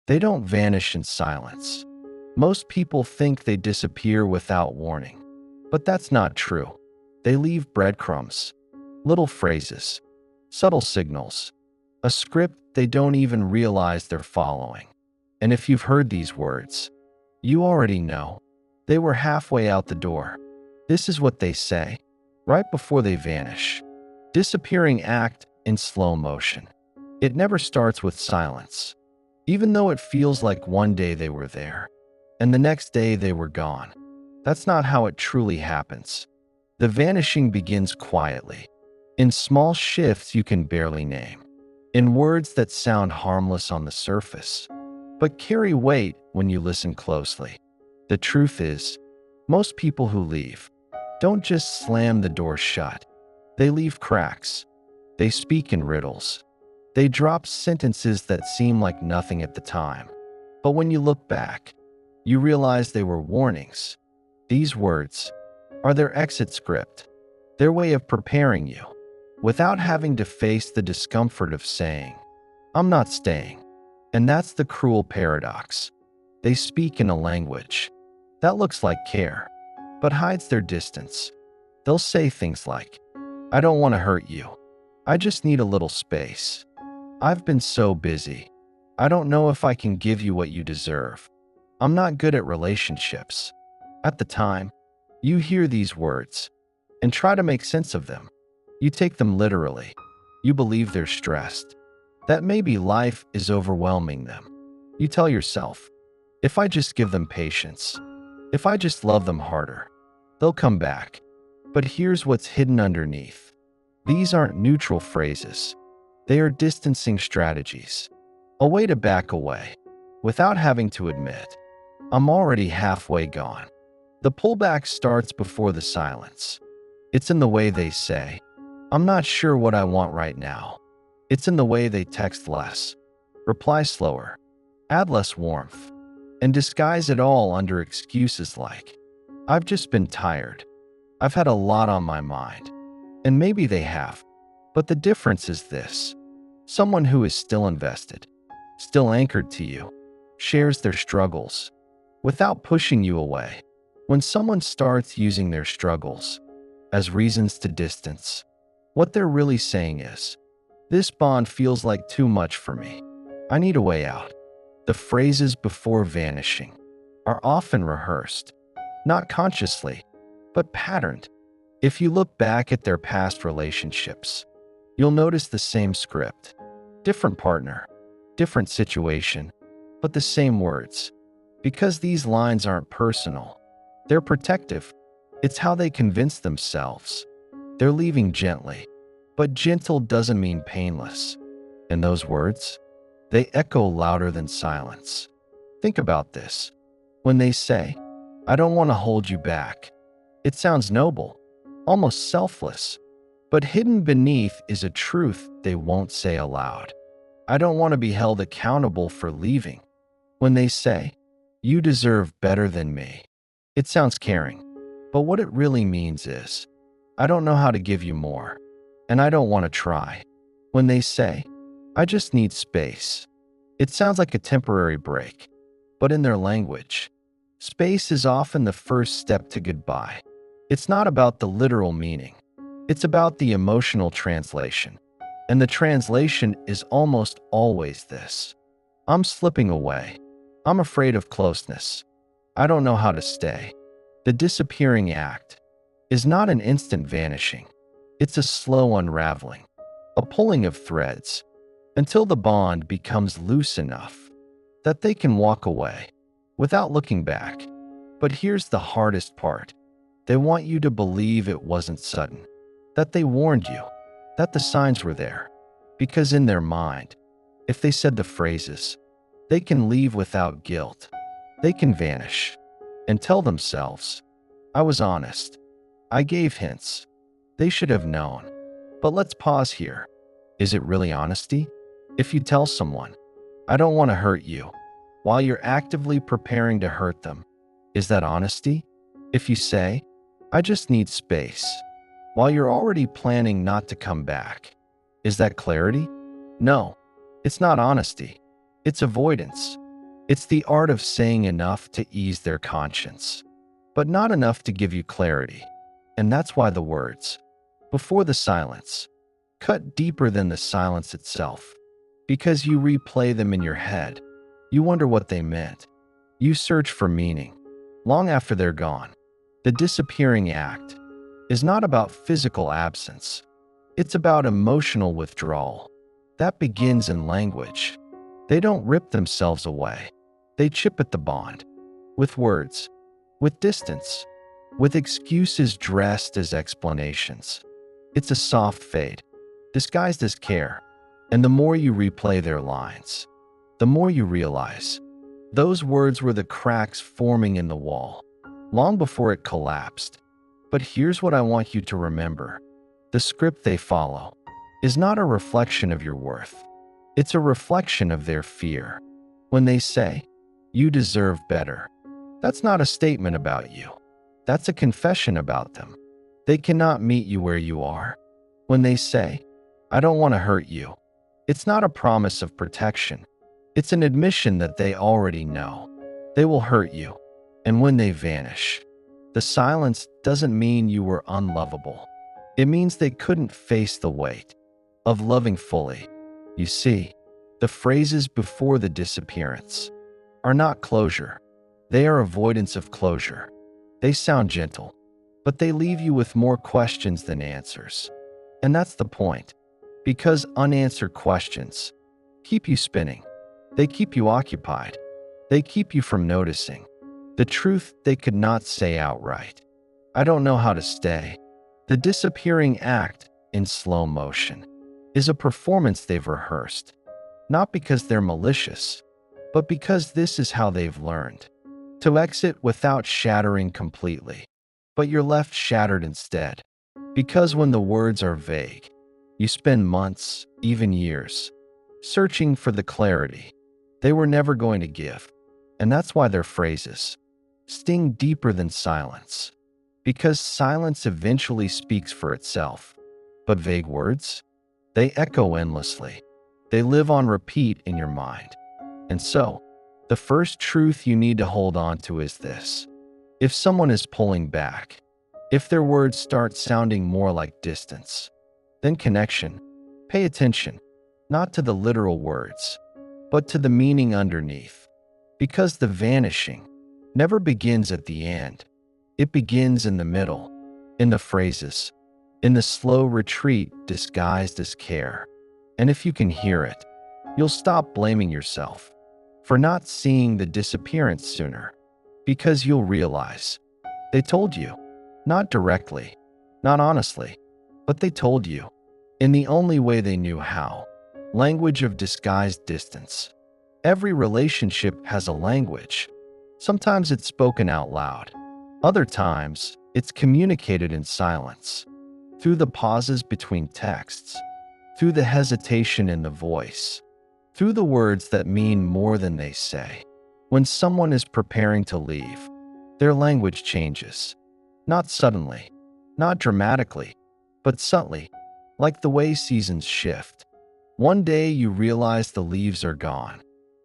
They don't vanish in silence. Most people think they disappear without warning, but that's not true. They leave breadcrumbs, little phrases, subtle signals, a script they don't even realize they're following. And if you've heard these words, you already know. They were halfway out the door. This is what they say, right before they vanish. Disappearing act in slow motion. It never starts with silence, even though it feels like one day they were there, and the next day they were gone. That's not how it truly happens. The vanishing begins quietly, in small shifts you can barely name, in words that sound harmless on the surface, but carry weight when you listen closely. The truth is, most people who leave don't just slam the door shut. They leave cracks. They speak in riddles. They drop sentences that seem like nothing at the time. But when you look back, you realize they were warnings. These words are their exit script, their way of preparing you, without having to face the discomfort of saying, "I'm not staying." And that's the cruel paradox. They speak in a language that looks like care, but hides their distance. They'll say things like, "I don't want to hurt you. I just need a little space. I've been so busy. I don't know if I can give you what you deserve. I'm not good at relationships." At the time, you hear these words and try to make sense of them. You take them literally. You believe they're stressed, that maybe life is overwhelming them. You tell yourself, if I just give them patience, if I just love them harder, they'll come back. But here's what's hidden underneath. These aren't neutral phrases. They are distancing strategies, a way to back away without having to admit, "I'm already halfway gone." The pullback starts before the silence. It's in the way they say, "I'm not sure what I want right now." It's in the way they text less, reply slower, add less warmth, and disguise it all under excuses like, "I've just been tired. I've had a lot on my mind." And maybe they have, but the difference is this. Someone who is still invested, still anchored to you, shares their struggles without pushing you away. When someone starts using their struggles as reasons to distance, what they're really saying is, "This bond feels like too much for me. I need a way out." The phrases before vanishing are often rehearsed, not consciously, but patterned. If you look back at their past relationships, you'll notice the same script. Different partner, different situation, but the same words. Because these lines aren't personal, they're protective. It's how they convince themselves they're leaving gently. But gentle doesn't mean painless. And those words, they echo louder than silence. Think about this. When they say, "I don't want to hold you back," it sounds noble, almost selfless. But hidden beneath is a truth they won't say aloud. "I don't want to be held accountable for leaving." When they say, "You deserve better than me," it sounds caring. But what it really means is, "I don't know how to give you more, and I don't want to try." When they say, "I just need space," it sounds like a temporary break. But in their language, space is often the first step to goodbye. It's not about the literal meaning. It's about the emotional translation. And the translation is almost always this: "I'm slipping away. I'm afraid of closeness. I don't know how to stay." The disappearing act is not an instant vanishing. It's a slow unraveling, a pulling of threads, until the bond becomes loose enough that they can walk away without looking back. But here's the hardest part. They want you to believe it wasn't sudden, that they warned you, that the signs were there. Because in their mind, if they said the phrases, they can leave without guilt. They can vanish and tell themselves, "I was honest. I gave hints. They should have known." But let's pause here. Is it really honesty? If you tell someone, "I don't want to hurt you," while you're actively preparing to hurt them, is that honesty? If you say, "I just need space," while you're already planning not to come back, is that clarity? No, it's not honesty. It's avoidance. It's the art of saying enough to ease their conscience, but not enough to give you clarity. And that's why the words, before the silence, cut deeper than the silence itself. Because you replay them in your head, you wonder what they meant. You search for meaning, long after they're gone. The disappearing act is not about physical absence. It's about emotional withdrawal. That begins in language. They don't rip themselves away. They chip at the bond. With words, with distance, with excuses dressed as explanations. It's a soft fade, disguised as care. And the more you replay their lines, the more you realize those words were the cracks forming in the wall, long before it collapsed. But here's what I want you to remember. The script they follow is not a reflection of your worth. It's a reflection of their fear. When they say, "You deserve better," that's not a statement about you. That's a confession about them. They cannot meet you where you are. When they say, "I don't want to hurt you," it's not a promise of protection. It's an admission that they already know. They will hurt you. And when they vanish, the silence doesn't mean you were unlovable. It means they couldn't face the weight of loving fully. You see, the phrases before the disappearance are not closure. They are avoidance of closure. They sound gentle, but they leave you with more questions than answers. And that's the point. Because unanswered questions keep you spinning. They keep you occupied. They keep you from noticing the truth they could not say outright. I don't know how to stay. The disappearing act, in slow motion, is a performance they've rehearsed. Not because they're malicious, but because this is how they've learned to exit without shattering completely. But you're left shattered instead. Because when the words are vague, you spend months, even years, searching for the clarity they were never going to give. And that's why their phrases sting deeper than silence. Because silence eventually speaks for itself. But vague words, they echo endlessly. They live on repeat in your mind. And so, the first truth you need to hold on to is this. If someone is pulling back, if their words start sounding more like distance than connection, pay attention, not to the literal words, but to the meaning underneath. Because the vanishing never begins at the end. It begins in the middle, in the phrases, in the slow retreat disguised as care. And if you can hear it, you'll stop blaming yourself for not seeing the disappearance sooner. Because you'll realize they told you, not directly, not honestly, but they told you in the only way they knew how. Language of disguised distance. Every relationship has a language. Sometimes it's spoken out loud. Other times, it's communicated in silence. Through the pauses between texts. Through the hesitation in the voice. Through the words that mean more than they say. When someone is preparing to leave, their language changes. Not suddenly, not dramatically, but subtly, like the way seasons shift. One day you realize the leaves are gone,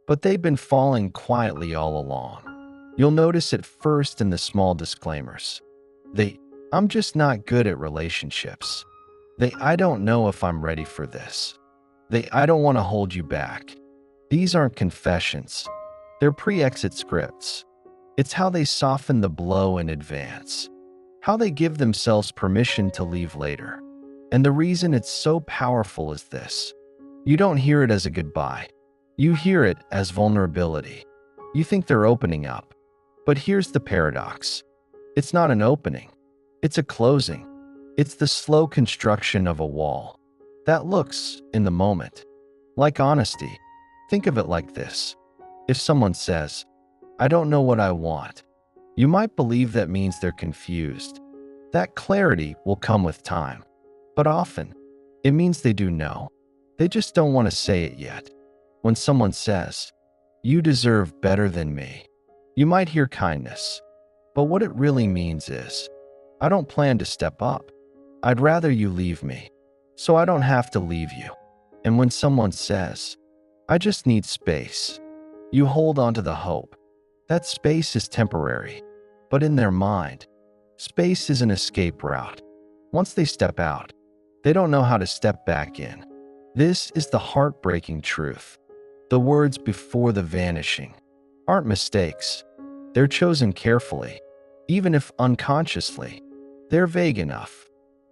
but they've been falling quietly all along. You'll notice it first in the small disclaimers. "I'm just not good at relationships." "I don't know if I'm ready for this." "I don't want to hold you back." These aren't confessions. They're pre-exit scripts. It's how they soften the blow in advance. How they give themselves permission to leave later. And the reason it's so powerful is this. You don't hear it as a goodbye. You hear it as vulnerability. You think they're opening up. But here's the paradox. It's not an opening. It's a closing. It's the slow construction of a wall that looks, in the moment, like honesty. Think of it like this. If someone says, "I don't know what I want," you might believe that means they're confused. That clarity will come with time. But often, it means they do know. They just don't want to say it yet. When someone says, "You deserve better than me," you might hear kindness. But what it really means is, "I don't plan to step up. I'd rather you leave me, so I don't have to leave you." And when someone says, "I just need space," You hold on to the hope that space is temporary, but in their mind, space is an escape route. Once they step out, they don't know how to step back in. This is the heartbreaking truth. The words before the vanishing aren't mistakes. They're chosen carefully, even if unconsciously. They're vague enough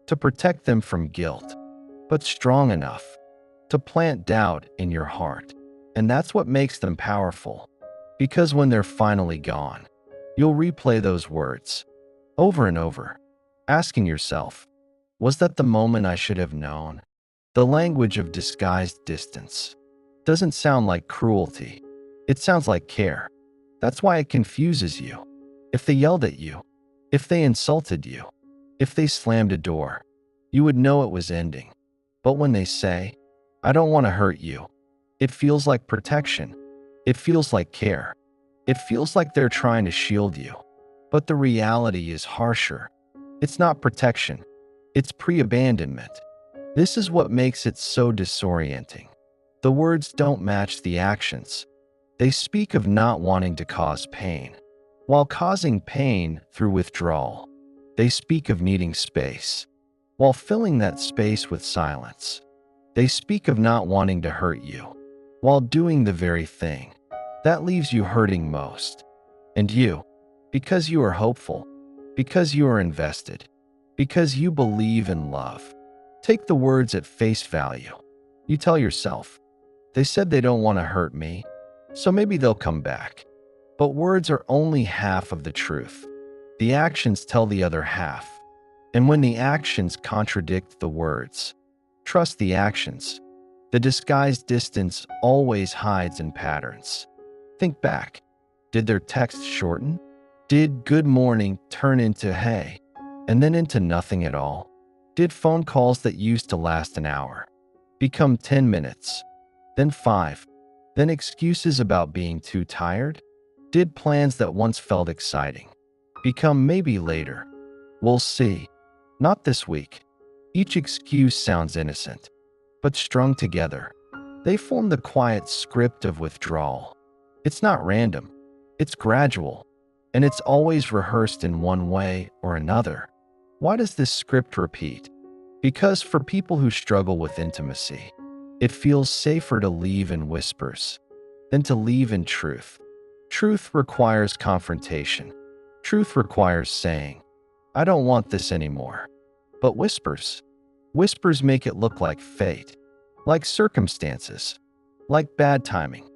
to protect them from guilt, but strong enough to plant doubt in your heart. And that's what makes them powerful. Because when they're finally gone, you'll replay those words over and over, asking yourself, was that the moment I should have known? The language of disguised distance doesn't sound like cruelty. It sounds like care. That's why it confuses you. If they yelled at you, if they insulted you, if they slammed a door, you would know it was ending. But when they say, I don't want to hurt you, it feels like protection. It feels like care. It feels like they're trying to shield you. But the reality is harsher. It's not protection. It's pre-abandonment. This is what makes it so disorienting. The words don't match the actions. They speak of not wanting to cause pain, while causing pain through withdrawal. They speak of needing space, while filling that space with silence. They speak of not wanting to hurt you, while doing the very thing that leaves you hurting most. And you, because you are hopeful, because you are invested, because you believe in love, take the words at face value. You tell yourself, they said they don't want to hurt me, so maybe they'll come back. But words are only half of the truth. The actions tell the other half. And when the actions contradict the words, trust the actions. The disguised distance always hides in patterns. Think back. Did their text shorten? Did good morning turn into hey, and then into nothing at all? Did phone calls that used to last an hour become 10 minutes, then 5, then excuses about being too tired? Did plans that once felt exciting become maybe later? We'll see. Not this week. Each excuse sounds innocent, but strung together, they form the quiet script of withdrawal. It's not random. It's gradual, and it's always rehearsed in one way or another. Why does this script repeat? Because for people who struggle with intimacy, it feels safer to leave in whispers than to leave in truth. Truth requires confrontation. Truth requires saying, I don't want this anymore. But whispers make it look like fate, like circumstances, like bad timing,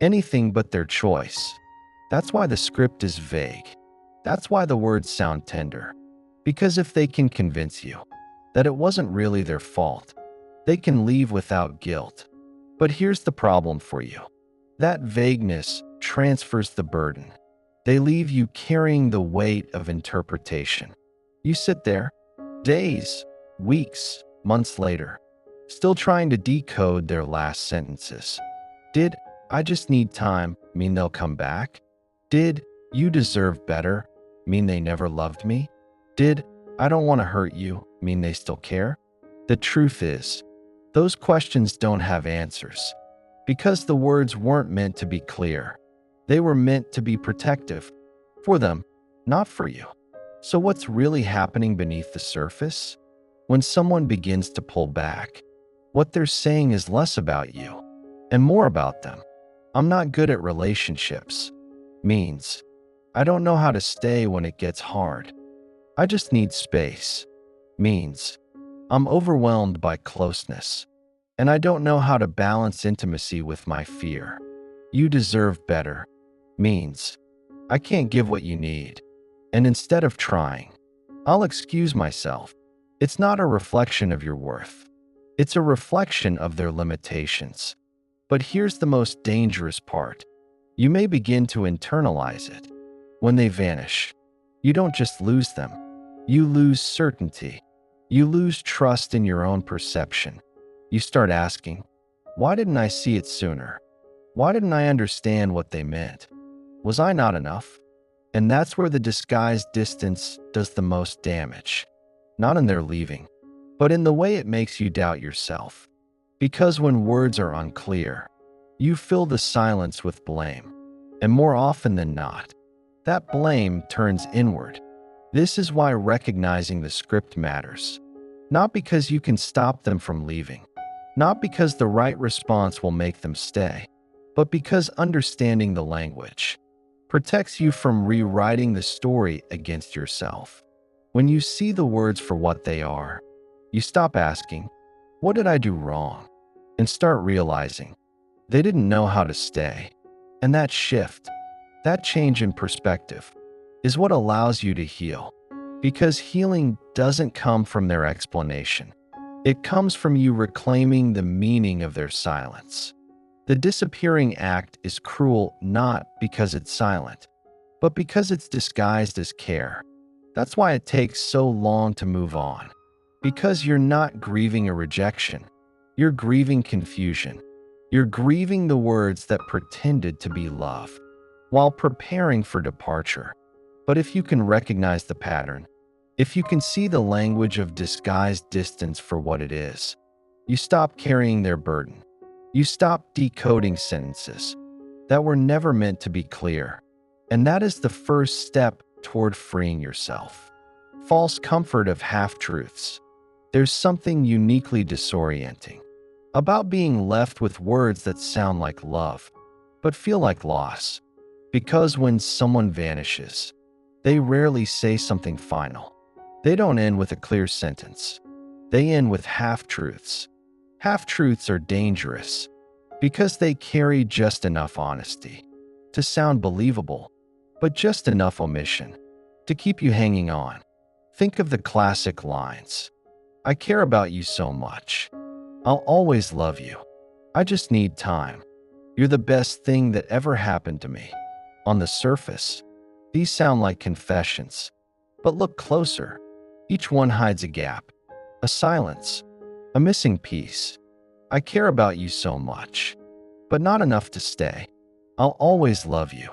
anything but their choice. That's why the script is vague. That's why the words sound tender. Because if they can convince you that it wasn't really their fault, they can leave without guilt. But here's the problem for you. That vagueness transfers the burden. They leave you carrying the weight of interpretation. You sit there, days, weeks, months later, still trying to decode their last sentences. Did I just need time mean they'll come back? Did you deserve better mean they never loved me? Did I don't want to hurt you mean they still care? The truth is, those questions don't have answers, because the words weren't meant to be clear. They were meant to be protective, for them, not for you. So what's really happening beneath the surface? When someone begins to pull back, what they're saying is less about you and more about them. I'm not good at relationships means I don't know how to stay when it gets hard. I just need space means I'm overwhelmed by closeness, and I don't know how to balance intimacy with my fear. You deserve better means I can't give what you need, and instead of trying, I'll excuse myself. It's not a reflection of your worth. It's a reflection of their limitations. But here's the most dangerous part. You may begin to internalize it. When they vanish, you don't just lose them. You lose certainty. You lose trust in your own perception. You start asking, why didn't I see it sooner? Why didn't I understand what they meant? Was I not enough? And that's where the disguised distance does the most damage. Not in their leaving, but in the way it makes you doubt yourself. Because when words are unclear, You fill the silence with blame, and more often than not, that blame turns inward. This is why recognizing the script matters. Not because you can stop them from leaving, not because the right response will make them stay, but because understanding the language protects you from rewriting the story against yourself. When you see the words for what they are, you stop asking, "What did I do wrong?" and start realizing they didn't know how to stay. And that shift, that change in perspective, is what allows you to heal. Because healing doesn't come from their explanation. It comes from you reclaiming the meaning of their silence. The disappearing act is cruel not because it's silent, but because it's disguised as care. That's why it takes so long to move on. Because you're not grieving a rejection. You're grieving confusion. You're grieving the words that pretended to be love while preparing for departure. But if you can recognize the pattern, if you can see the language of disguised distance for what it is, you stop carrying their burden. You stop decoding sentences that were never meant to be clear. And that is the first step toward freeing yourself. False comfort of half-truths. There's something uniquely disorienting about being left with words that sound like love, but feel like loss. Because when someone vanishes, they rarely say something final. They don't end with a clear sentence. They end with half-truths. Half-truths are dangerous because they carry just enough honesty to sound believable, but just enough omission to keep you hanging on. Think of the classic lines. "I care about you so much. I'll always love you. I just need time. You're the best thing that ever happened to me." On the surface, these sound like confessions, but look closer. Each one hides a gap, a silence, a missing piece. "I care about you so much, but not enough to stay. I'll always love you,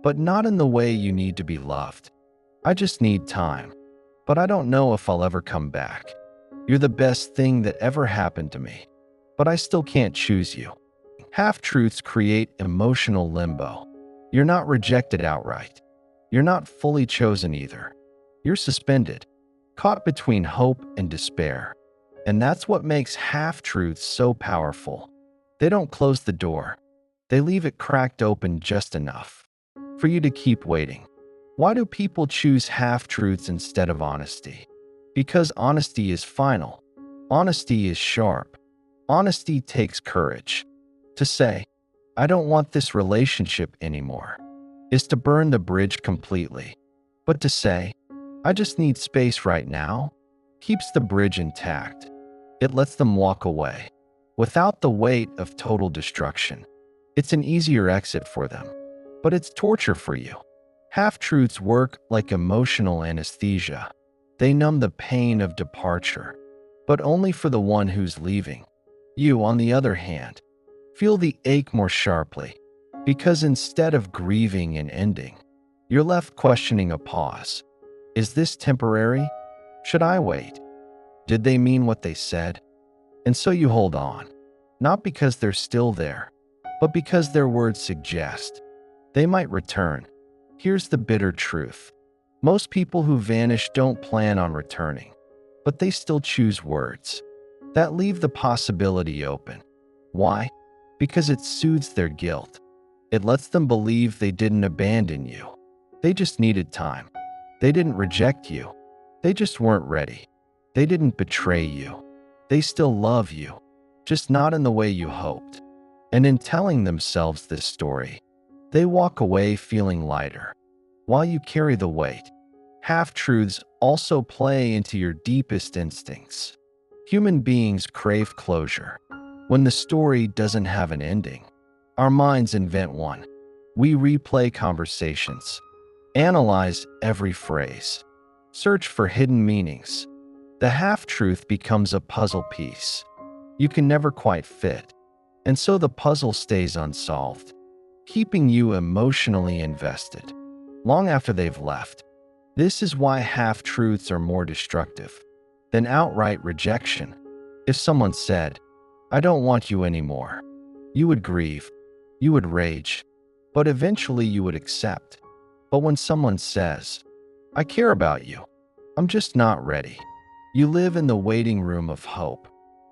but not in the way you need to be loved. I just need time, but I don't know if I'll ever come back. You're the best thing that ever happened to me, but I still can't choose you." Half-truths create emotional limbo. You're not rejected outright. You're not fully chosen either. You're suspended, caught between hope and despair. And that's what makes half-truths so powerful. They don't close the door. They leave it cracked open just enough for you to keep waiting. Why do people choose half-truths instead of honesty? Because honesty is final. Honesty is sharp. Honesty takes courage. To say, "I don't want this relationship anymore," is to burn the bridge completely. But to say, "I just need space right now," keeps the bridge intact. It lets them walk away without the weight of total destruction. It's an easier exit for them, but it's torture for you. Half-truths work like emotional anesthesia. They numb the pain of departure, but only for the one who's leaving. You, on the other hand, feel the ache more sharply, because instead of grieving and ending, you're left questioning a pause. Is this temporary? Should I wait? Did they mean what they said? And so you hold on, not because they're still there, but because their words suggest they might return. Here's the bitter truth. Most people who vanish don't plan on returning, but they still choose words that leave the possibility open. Why? Because it soothes their guilt. It lets them believe they didn't abandon you. They just needed time. They didn't reject you. They just weren't ready. They didn't betray you. They still love you, just not in the way you hoped. And in telling themselves this story, they walk away feeling lighter, while you carry the weight. Half-truths also play into your deepest instincts. Human beings crave closure. When the story doesn't have an ending, our minds invent one. We replay conversations, analyze every phrase, search for hidden meanings. The half-truth becomes a puzzle piece you can never quite fit, and so the puzzle stays unsolved, keeping you emotionally invested long after they've left. This is why half-truths are more destructive than outright rejection. If someone said, "I don't want you anymore," you would grieve, You would rage, but eventually you would accept. But when someone says, I care about you, I'm just not ready, you live in the waiting room of hope.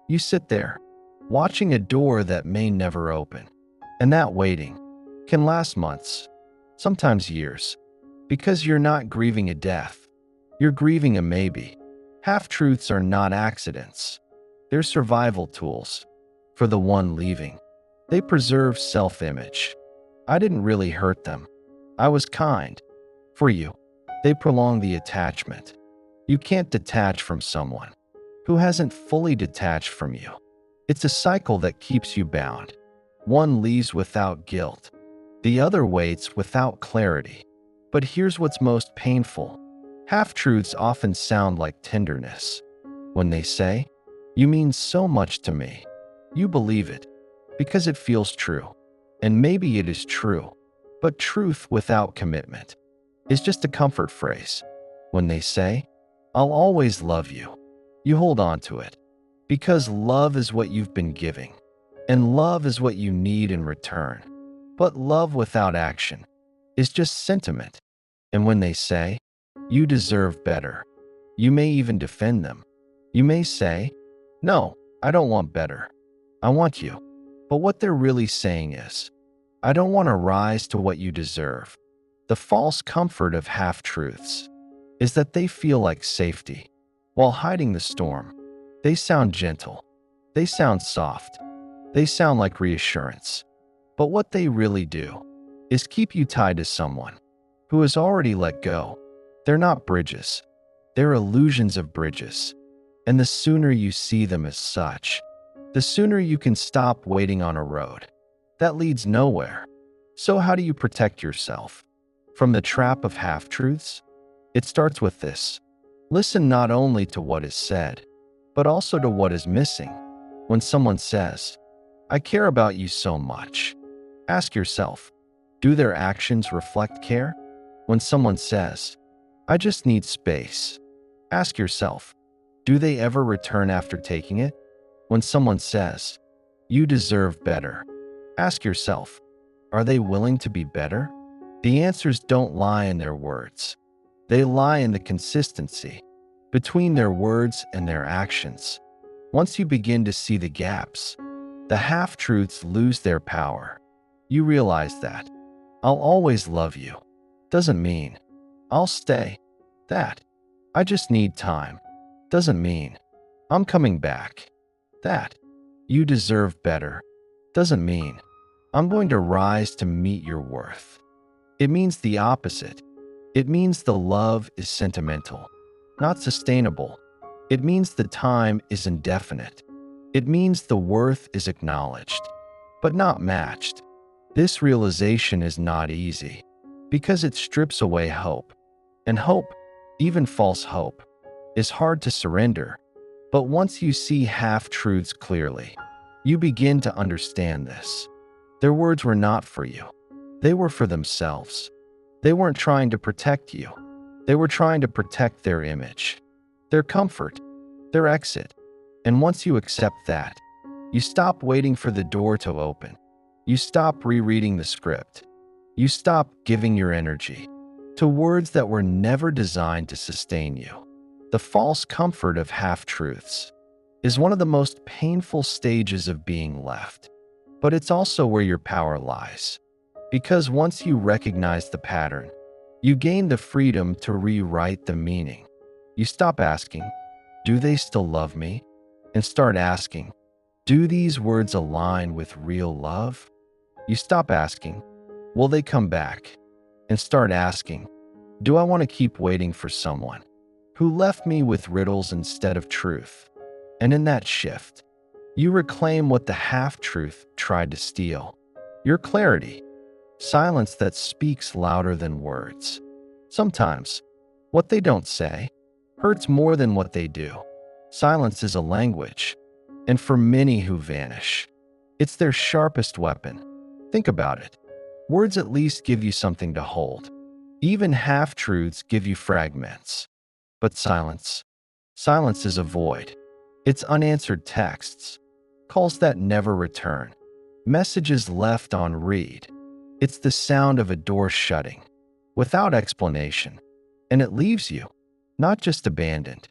You sit there, watching a door that may never open. And that waiting can last months, sometimes years, because you're not grieving a death. You're grieving a maybe. Half-truths are not accidents. They're survival tools for the one leaving. They preserve self-image. I didn't really hurt them. I was kind. For you, they prolong the attachment. You can't detach from someone who hasn't fully detached from you. It's a cycle that keeps you bound. One leaves without guilt. The other waits without clarity. But here's what's most painful. Half-truths often sound like tenderness. When they say, you mean so much to me, you believe it because it feels true. And maybe it is true, but truth without commitment is just a comfort phrase. When they say, I'll always love you, you hold on to it because love is what you've been giving, and love is what you need in return. But love without action is just sentiment. And when they say, you deserve better, you may even defend them. You may say, no, I don't want better. I want you. But what they're really saying is, I don't want to rise to what you deserve. The false comfort of half-truths is that they feel like safety while hiding the storm. They sound gentle. They sound soft. They sound like reassurance. But what they really do is keep you tied to someone who has already let go. They're not bridges. They're illusions of bridges. And the sooner you see them as such, the sooner you can stop waiting on a road that leads nowhere. So how do you protect yourself from the trap of half-truths? It starts with this. Listen not only to what is said, but also to what is missing. When someone says, I care about you so much, ask yourself, do their actions reflect care? When someone says, I just need space, ask yourself, do they ever return after taking it? When someone says, you deserve better, ask yourself, are they willing to be better? The answers don't lie in their words. They lie in the consistency between their words and their actions. Once you begin to see the gaps, the half-truths lose their power. You realize that I'll always love you doesn't mean I'll stay. That I just need time doesn't mean I'm coming back. That you deserve better doesn't mean I'm going to rise to meet your worth. It means the opposite. It means the love is sentimental, not sustainable. It means the time is indefinite. It means the worth is acknowledged, but not matched. This realization is not easy because it strips away hope. And hope, even false hope, is hard to surrender. But once you see half-truths clearly, you begin to understand this. Their words were not for you. They were for themselves. They weren't trying to protect you. They were trying to protect their image, their comfort, their exit. And once you accept that, you stop waiting for the door to open. You stop rereading the script. You stop giving your energy to words that were never designed to sustain you. The false comfort of half-truths is one of the most painful stages of being left, but it's also where your power lies. Because once you recognize the pattern, you gain the freedom to rewrite the meaning. You stop asking, do they still love me? And start asking, do these words align with real love? You stop asking, will they come back? And start asking, do I want to keep waiting for someone who left me with riddles instead of truth? And in that shift, you reclaim what the half-truth tried to steal. Your clarity, silence that speaks louder than words. Sometimes, what they don't say hurts more than what they do. Silence is a language, and for many who vanish, it's their sharpest weapon. Think about it. Words at least give you something to hold. Even half-truths give you fragments. But silence is a void. It's unanswered texts, calls that never return, messages left on read. It's the sound of a door shutting, without explanation, and it leaves you, not just abandoned,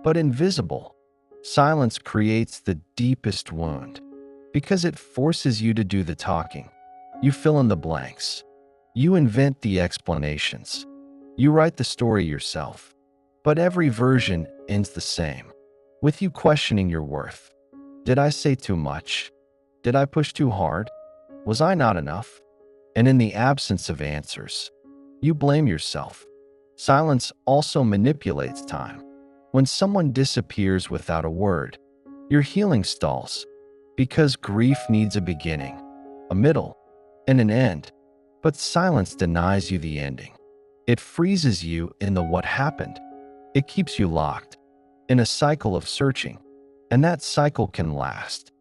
but invisible. Silence creates the deepest wound, because it forces you to do the talking. You fill in the blanks. You invent the explanations. You write the story yourself. But every version ends the same, with you questioning your worth. Did I say too much? Did I push too hard? Was I not enough? And in the absence of answers, you blame yourself. Silence also manipulates time. When someone disappears without a word, your healing stalls, because grief needs a beginning, a middle, and an end. But silence denies you the ending. It freezes you in the what happened. It keeps you locked in a cycle of searching, and that cycle can last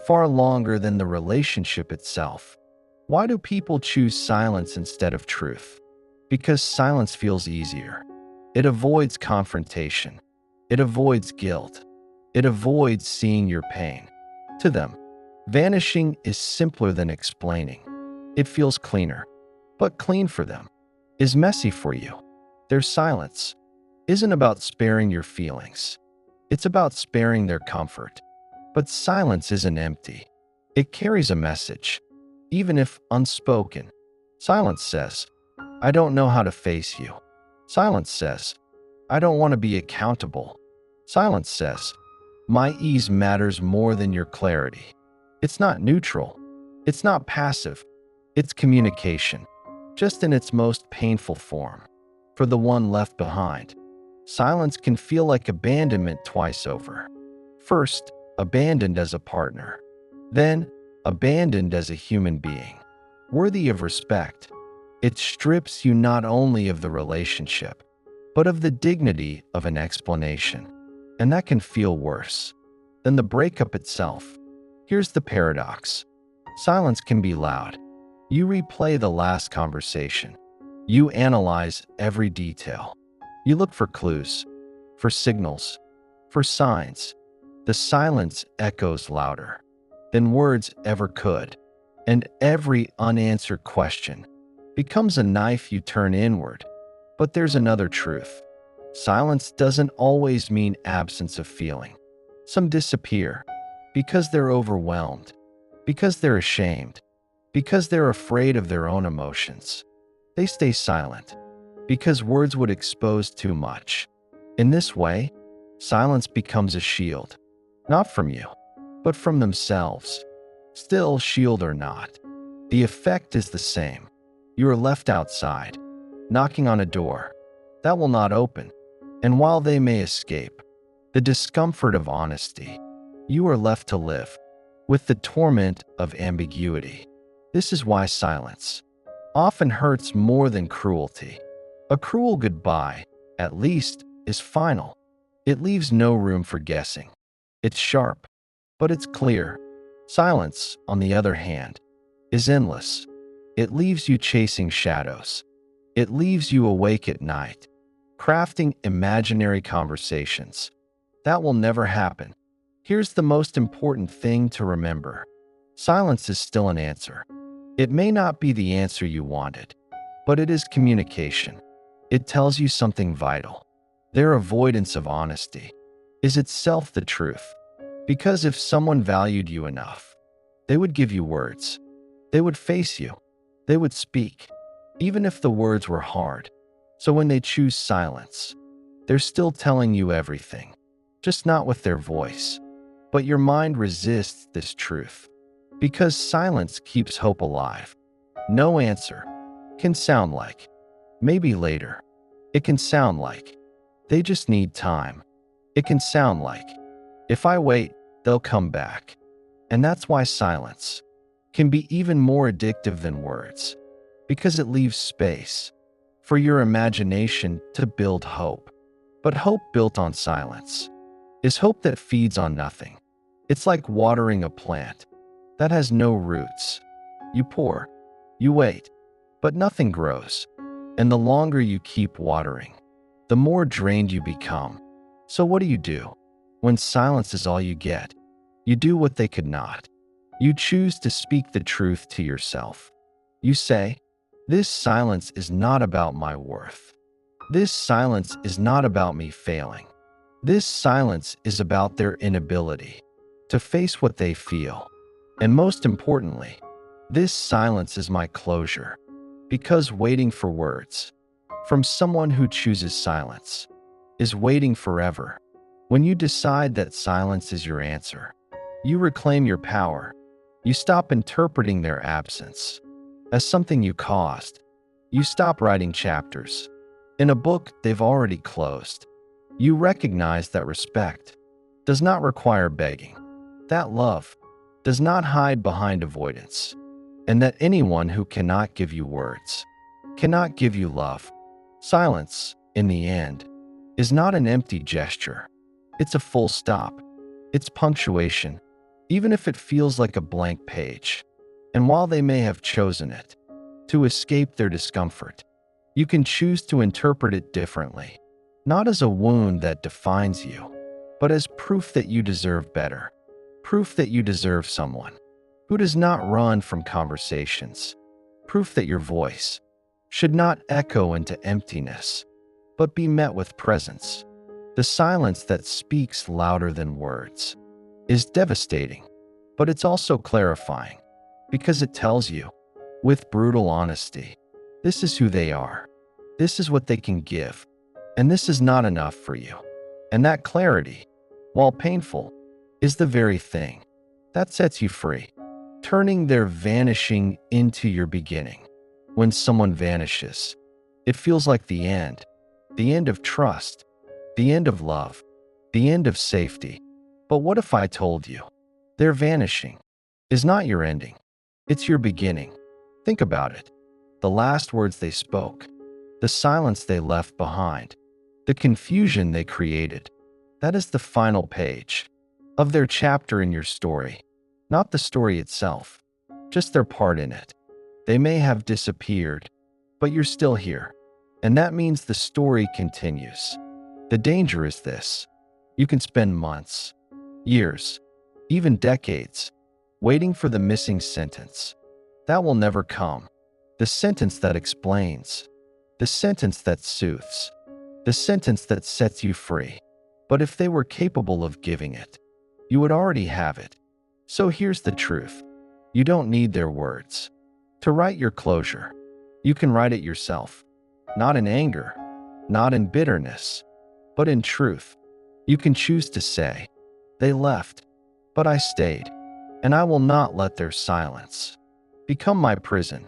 far longer than the relationship itself. Why do people choose silence instead of truth? Because silence feels easier. It avoids confrontation. It avoids guilt. It avoids seeing your pain. To them, vanishing is simpler than explaining. It feels cleaner. But clean for them is messy for you. Their silence isn't about sparing your feelings. It's about sparing their comfort. But silence isn't empty. It carries a message, even if unspoken. Silence says, I don't know how to face you. Silence says, I don't want to be accountable. Silence says, my ease matters more than your clarity. It's not neutral. It's not passive. It's communication, just in its most painful form. For the one left behind, silence can feel like abandonment twice over. First, abandoned as a partner. Then, abandoned as a human being, worthy of respect. It strips you not only of the relationship, but of the dignity of an explanation. And that can feel worse than the breakup itself. Here's the paradox. Silence can be loud. You replay the last conversation. You analyze every detail. You look for clues, for signals, for signs. The silence echoes louder than words ever could, and every unanswered question becomes a knife you turn inward. But there's another truth. Silence doesn't always mean absence of feeling. Some disappear because they're overwhelmed, because they're ashamed, because they're afraid of their own emotions. They stay silent because words would expose too much. In this way, silence becomes a shield, not from you, but from themselves. Still, shield or not, the effect is the same. You are left outside, knocking on a door that will not open. And while they may escape the discomfort of honesty, you are left to live with the torment of ambiguity. This is why silence often hurts more than cruelty. A cruel goodbye, at least, is final. It leaves no room for guessing. It's sharp, but it's clear. Silence, on the other hand, is endless. It leaves you chasing shadows. It leaves you awake at night, crafting imaginary conversations that will never happen. Here's the most important thing to remember. Silence is still an answer. It may not be the answer you wanted, but it is communication. It tells you something vital. Their avoidance of honesty is itself the truth. Because if someone valued you enough, they would give you words. They would face you. They would speak, even if the words were hard. So when they choose silence, they're still telling you everything, just not with their voice. But your mind resists this truth, because silence keeps hope alive. No answer can sound like, maybe later. It can sound like, they just need time. It can sound like, if I wait, they'll come back. And that's why silence can be even more addictive than words, because it leaves space for your imagination to build hope. But hope built on silence is hope that feeds on nothing. It's like watering a plant that has no roots. You pour, you wait, but nothing grows. And the longer you keep watering, the more drained you become. So what do? When silence is all you get, you do what they could not. You choose to speak the truth to yourself. You say, "This silence is not about my worth. This silence is not about me failing. This silence is about their inability to face what they feel. And most importantly, this silence is my closure." Because waiting for words from someone who chooses silence is waiting forever. When you decide that silence is your answer, you reclaim your power. You stop interpreting their absence as something you caused. You stop writing chapters in a book they've already closed. You recognize that respect does not require begging, that love does not hide behind avoidance, and that anyone who cannot give you words cannot give you love. Silence, in the end, is not an empty gesture. It's a full stop. It's punctuation, even if it feels like a blank page. And while they may have chosen it to escape their discomfort, you can choose to interpret it differently, not as a wound that defines you, but as proof that you deserve better, proof that you deserve someone who does not run from conversations, proof that your voice should not echo into emptiness, but be met with presence. The silence that speaks louder than words is devastating, but it's also clarifying, because it tells you, with brutal honesty, this is who they are, this is what they can give, and this is not enough for you. And that clarity, while painful, is the very thing that sets you free, turning their vanishing into your beginning. When someone vanishes, it feels like the end of trust, the end of love, the end of safety. But what if I told you their vanishing is not your ending, it's your beginning? Think about it. The last words they spoke, the silence they left behind, the confusion they created, that is the final page of their chapter in your story, not the story itself, just their part in it. They may have disappeared, but you're still here, and that means the story continues. The danger is this: you can spend months, years, even decades, waiting for the missing sentence. That will never come. The sentence that explains, the sentence that soothes, the sentence that sets you free. But if they were capable of giving it, you would already have it. So here's the truth: you don't need their words to write your closure. You can write it yourself, not in anger, not in bitterness, but in truth. You can choose to say, "They left, but I stayed, and I will not let their silence become my prison."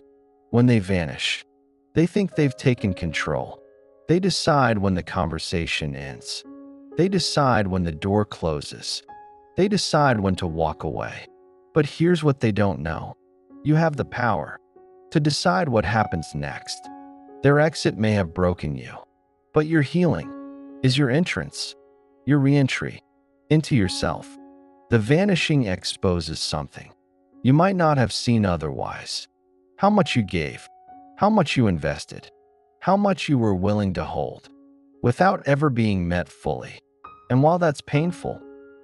When they vanish, they think they've taken control. They decide when the conversation ends. They decide when the door closes. They decide when to walk away. But here's what they don't know: you have the power to decide what happens next. Their exit may have broken you, but your healing is your entrance, your re-entry into yourself. The vanishing exposes something you might not have seen otherwise: how much you gave, how much you invested, how much you were willing to hold without ever being met fully. And while that's painful,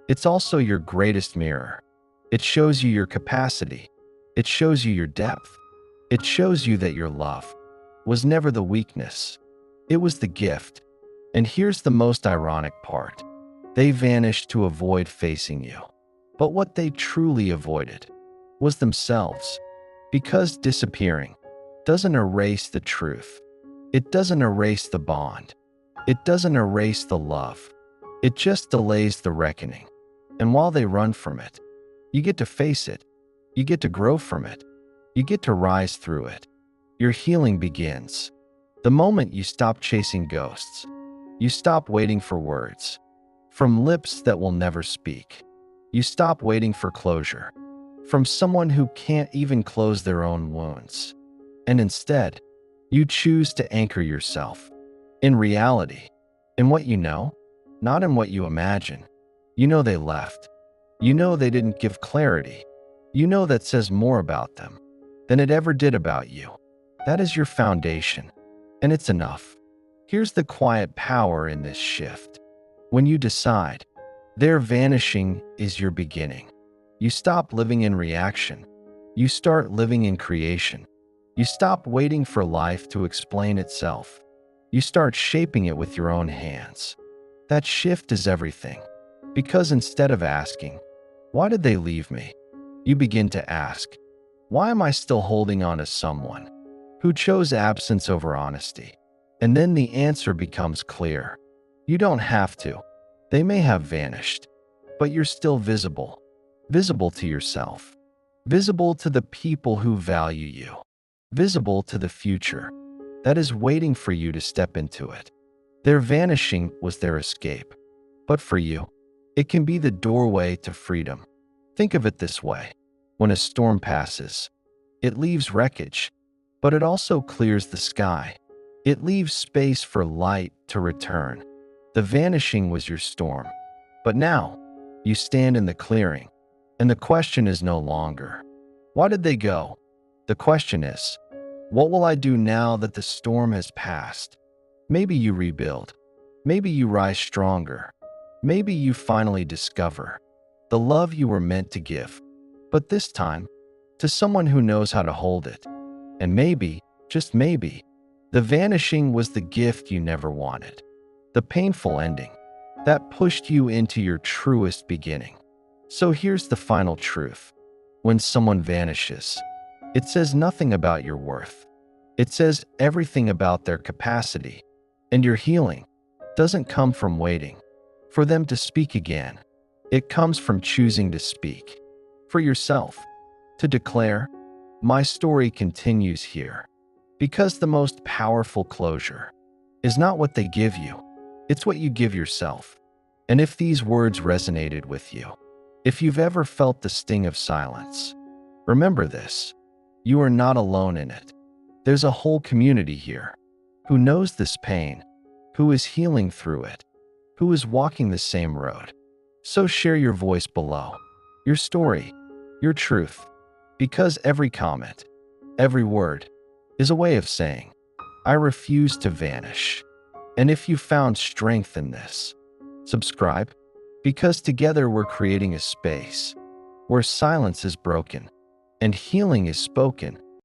it's also your greatest mirror. It shows you your capacity. It shows you your depth. It shows you that your love was never the weakness. It was the gift. And here's the most ironic part: they vanished to avoid facing you. But what they truly avoided was themselves. Because disappearing doesn't erase the truth. It doesn't erase the bond. It doesn't erase the love. It just delays the reckoning. And while they run from it, you get to face it. You get to grow from it. You get to rise through it. Your healing begins the moment you stop chasing ghosts. You stop waiting for words from lips that will never speak. You stop waiting for closure from someone who can't even close their own wounds. And instead, you choose to anchor yourself in reality, in what you know, not in what you imagine. You know they left. You know they didn't give clarity. You know that says more about them than it ever did about you. That is your foundation, and it's enough. Here's the quiet power in this shift. When you decide their vanishing is your beginning, You stop living in reaction. You start living in creation. You stop waiting for life to explain itself. You start shaping it with your own hands. That shift is everything. Because instead of asking, "Why did they leave me?" you begin to ask, "Why am I still holding on to someone who chose absence over honesty?" And then the answer becomes clear. You don't have to. They may have vanished, but you're still visible. Visible to yourself. Visible to the people who value you. Visible to the future that is waiting for you to step into it. Their vanishing was their escape. But for you, it can be the doorway to freedom. Think of it this way. When a storm passes, it leaves wreckage, but it also clears the sky. It leaves space for light to return. The vanishing was your storm. But now, you stand in the clearing, and the question is no longer, "Why did they go?" The question is, "What will I do now that the storm has passed?" Maybe you rebuild. Maybe you rise stronger. Maybe you finally discover the love you were meant to give. But this time, to someone who knows how to hold it. And maybe, just maybe, the vanishing was the gift you never wanted. The painful ending that pushed you into your truest beginning. So here's the final truth. When someone vanishes, it says nothing about your worth. It says everything about their capacity. And your healing doesn't come from waiting for them to speak again. It comes from choosing to speak for yourself, to declare, "My story continues here." Because the most powerful closure is not what they give you, it's what you give yourself. And if these words resonated with you, if you've ever felt the sting of silence, remember this: you are not alone in it. There's a whole community here who knows this pain, who is healing through it, who is walking the same road. So share your voice below, your story, your truth, because every comment, every word, is a way of saying, "I refuse to vanish." And if you found strength in this, subscribe, because together we're creating a space where silence is broken and healing is spoken.